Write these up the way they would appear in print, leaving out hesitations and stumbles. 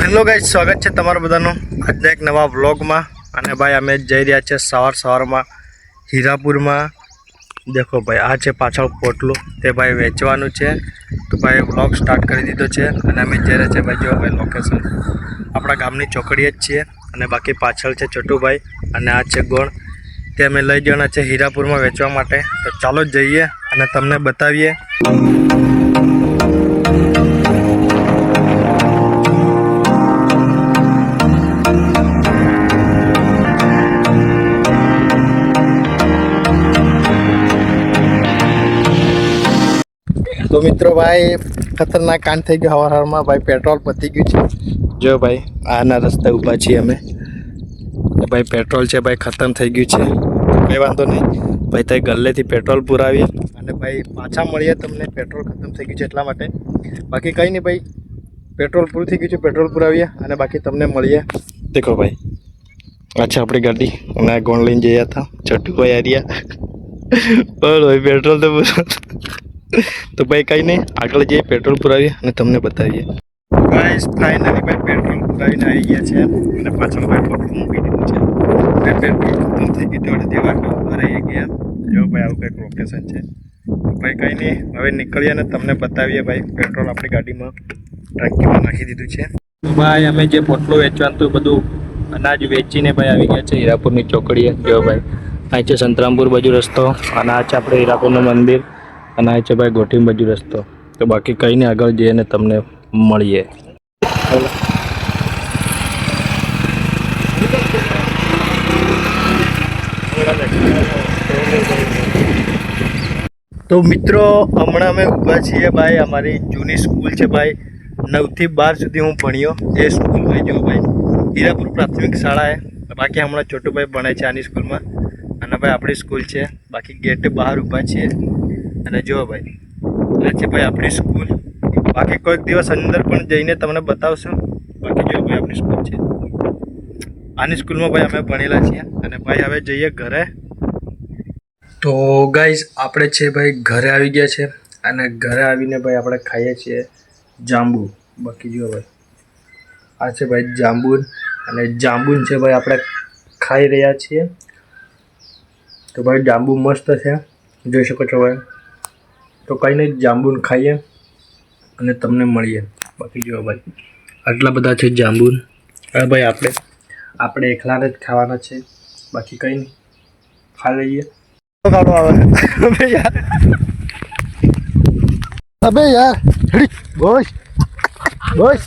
Hello guys, સ્વાગત છે તમારું બધાનું આજના એક નવા વ્લોગમાં। અને ભાઈ અમે જઈ રહ્યા છે સવારમાં હીરાપુરમાં। દેખો ભાઈ, આ છે પાછળ પોટલું, તે ભાઈ વેચવાનું છે। તો ભાઈ વ્લોગ સ્ટાર્ટ કરી દીધો છે અને અમે જઈ રહ્યા છે ભાઈ, જો ભાઈ લોકેશન આપણા ગામની ચોકડીએ જ છીએ। અને બાકી પાછળ છે છોટુભાઈ અને આ છે ગોળ, તે અમે લઈ જવાના છે હીરાપુરમાં વેચવા માટે। તો ચાલો જઈએ અને તમને બતાવીએ। तो मित्रों भाई खतरनाक कांड थी गयो हवार में भाई, पेट्रोल पती गयु है। जो भाई आना रस्ते ऊभा छीए अमे, भाई पेट्रोल है भाई खत्म थी गयु है। कई वांधो नहीं भाई, तई गल्ले थी पेट्रोल पुरावीए अने भाई पाछा मळीए तमने। पेट्रोल खत्म थी गयु है एटला माटे, बाकी कई नहीं भाई, पेट्रोल पूरुं थी गयु है, पेट्रोल पुरावीए अने बाकी तमने मळीए। देखो भाई, अच्छा अपनी गाड़ी अने गोण लईने जया था छोटू भाई आरिया और भाई पेट्रोल तो पूरा। तो भाई कहीं नहीं, आगे जाइए पेट्रोल पुरावीए અને તમને બતાવીએ। ગાઈસ ફાઇનલી ભાઈ પેટ્રોલ પુરાવીને આવી ગયા છે અને પાછળ ભાઈ પોટલું મૂકી દીધું છે। પેટ્રોલ ખતમ થઈ ગયું તો અડધી વાગે ઉભા રહી ગયા। જો ભાઈ આવું કંઈક લોકેશન છે। ભાઈ કંઈ નહીં, હવે નીકળીએ અને તમને બતાવીએ ભાઈ। પેટ્રોલ આપણી ગાડીમાં ટાંકીમાં નાખી દીધું છે। ભાઈ અમે જે પોટલું વેચવાનું હતું બધું અનાજ વેચીને ભાઈ આવી ગયા છે હીરાપુરની ચોકડીએ। જો ભાઈ અહીં છે સંતરામપુર બાજુ રસ્તો અને આ છે આપણે હીરાપુરનું મંદિર અને આ છે ભાઈ ગોઠી બાજુ રસ્તો। તો બાકી કંઈ નહીં, આગળ જઈએ ને તમને મળીએ। તો મિત્રો હમણાં અમે ઊભા છીએ ભાઈ, અમારી જૂની સ્કૂલ છે ભાઈ, 9 થી 12 સુધી હું ભણ્યો એ સ્કૂલ ભાઈ। જો ભાઈ હીરાપુર પ્રાથમિક શાળા है, બાકી હમણાં છોટુભાઈ ભણે છે આની સ્કૂલમાં અને ભાઈ આપણી સ્કૂલ છે। બાકી ગેટ બહાર ઊભા છીએ અને જો ભાઈ આ છે ભાઈ આપણી સ્કૂલ। બાકી કોઈક દિવસ અંદર પણ જઈને તમને બતાવશું। બાકી જો ભાઈ આપણી સ્કૂલ છે, આની સ્કૂલમાં ભાઈ અમે ભણેલા છીએ અને ભાઈ હવે જઈએ ઘરે। તો ગાઈઝ આપણે છે ભાઈ ઘરે આવી ગયા છે અને ઘરે આવીને ભાઈ આપણે ખાઈએ છીએ જાંબુ। બાકી જો ભાઈ આ છે ભાઈ જાંબુન અને જાંબુન છે ભાઈ આપણે ખાઈ રહ્યા છીએ। તો ભાઈ જાંબુ મસ્ત છે, જોઈ શકો છો ભાઈ। તો કંઈ નહીં, જાંબુન ખાઈએ અને તમને મળીએ। બાકી જો ભાઈ આટલા બધા છે જાંબુન। હવે ભાઈ આપણે એકલાને જ ખાવાના છે, બાકી કંઈ નહીં, ખા લઈએ। अबे यार बोश बोश,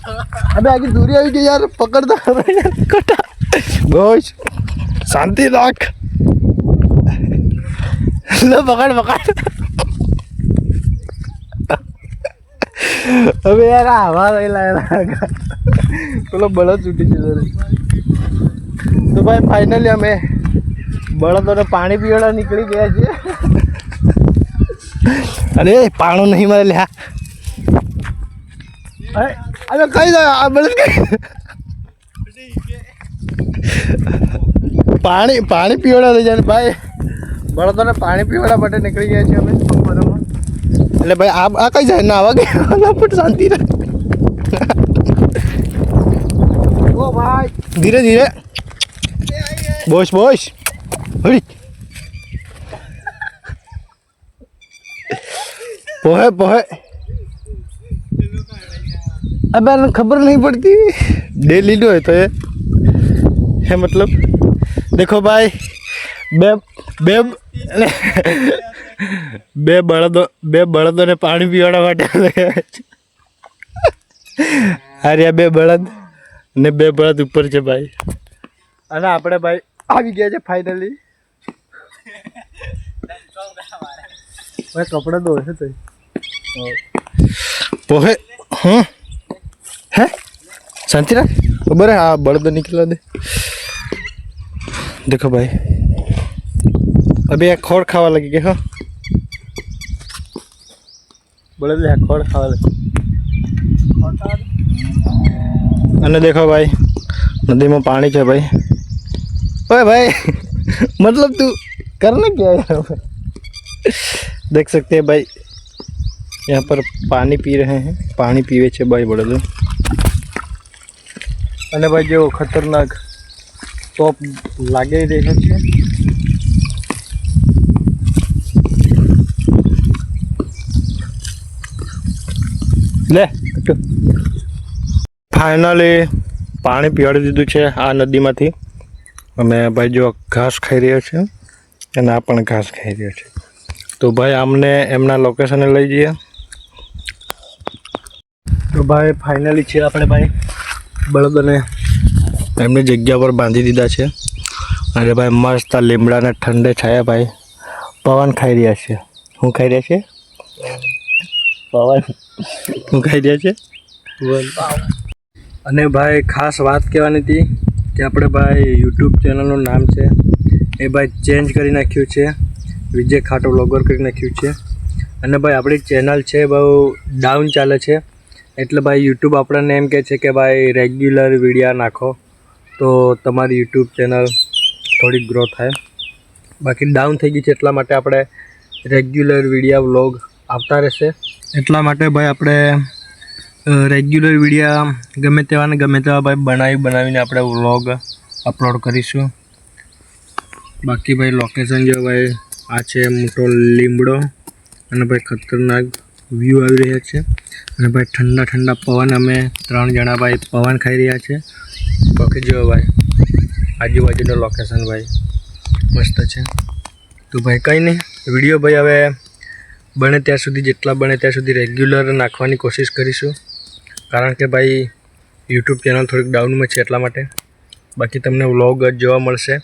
अबे आगे दूरी आई गई यार, पकड़ दो यार कटा। बोश शांति रख, लो पकड़ पकड़। अबे यार हवा चलो बड़ा छूटी चलो। तो भाई फाइनली हमें बड़ों पानी पीवाड़ा निकली गया है। अरे पाणो नहीं मरे लिया, अरे कहीं बड़द पानी पानी पीवाड़ा ले जाने भाई, बड़ों ने पानी पीवाड़ा માટે निकली गया है हमें बरोबर। એટલે ભાઈ આ કઈ જાય ના આવા ગયા પણ શાંતિ રહે। ઓ ભાઈ ધીરે ધીરે બોશ બોશ હરી पोहे पोहे। अब खबर नहीं पड़ती डेली लो है तो ये है मतलब। देखो भाई बे बड़दों ने पानी पीवाड़ा माटे अरे बे बड़द ने बे बड़द ऊपर है भाई। અને આપણે ભાઈ આવી ગયા છે ફાઇનલી। भाई कपड़ा दो है तो पोहे हाँ है शांति रख, खबर है। हाँ बड़द निकला दे। देखो भाई अभी एक खोड़ खावा लगी गया। हाँ बड़द खोड़ खावा लगी। અને देखो भाई नदी में पानी है भाई। ओए भाई मतलब तू करना क्या है? देख सकते हैं भाई यहाँ पर पानी पी रहे हैं, पानी पीवे छे भाई बड़े लोग। અને ભાઈ જેવો ખતરનાક ટોપ લાગી રહ્યો છે. લે ફાઇનલી પાણી પીવાડી દીધું છે આ નદીમાંથી. અમે ભાઈ જો ઘાસ ખાઈ રહ્યો છે અને આ પણ ઘાસ ખાઈ રહ્યો છે. તો ભાઈ અમને એમના લોકેશને લઈ જઈએ. તો ભાઈ ફાઇનલી છે આપણે ભાઈ બળદને એમની જગ્યા પર બાંધી દીધા છે. અને ભાઈ મસ્ત લીમડાના ઠંડે છાયા ભાઈ પવન ખાઈ રહ્યા છે. શું ખાઈ રહ્યા છે? પવન. શું ખાઈ રહ્યા છે? અને ભાઈ ખાસ વાત કહેવાની હતી કે આપણે ભાઈ યુટ્યુબ ચેનલનું નામ છે એ ભાઈ ચેન્જ કરી નાખ્યું છે. વિજય ખાટો વ્લોગર કરી નાખ્યું છે. અને ભાઈ આપણી ચેનલ છે બહુ ડાઉન ચાલે છે. એટલે ભાઈ યુટ્યુબ આપણને એમ કહે છે કે ભાઈ રેગ્યુલર વિડીયો નાખો તો તમારી યુટ્યુબ ચેનલ થોડીક ગ્રો થાય. બાકી ડાઉન થઈ ગઈ છે એટલા માટે આપણે રેગ્યુલર વિડીયો વ્લોગ આવતા રહેશે. એટલા માટે ભાઈ આપણે રેગ્યુલર વિડીયો ગમે તેવા ભાઈ બનાવીને આપણે વ્લોગ અપલોડ કરીશું. બાકી ભાઈ લોકેશન જો ભાઈ આ છે મોટો લીમડો અને ભાઈ ખતરનાક વ્યૂ આવી રહ્યા છે. અને ભાઈ ઠંડા ઠંડા પવન અમે 3 જણા ભાઈ પવન ખાઈ રહ્યા છે. બાકી જો ભાઈ આજુબાજુનું લોકેશન ભાઈ મસ્ત છે. તો ભાઈ કંઈ નહીં, વિડીયો ભાઈ હવે બને ત્યાં સુધી જેટલા બને ત્યાં સુધી રેગ્યુલર નાખવાની કોશિશ કરીશું. કારણ કે ભાઈ યુટ્યુબ ચેનલ થોડીક ડાઉનમાં છે એટલા માટે. બાકી તમને વ્લોગ જ જોવા મળશે.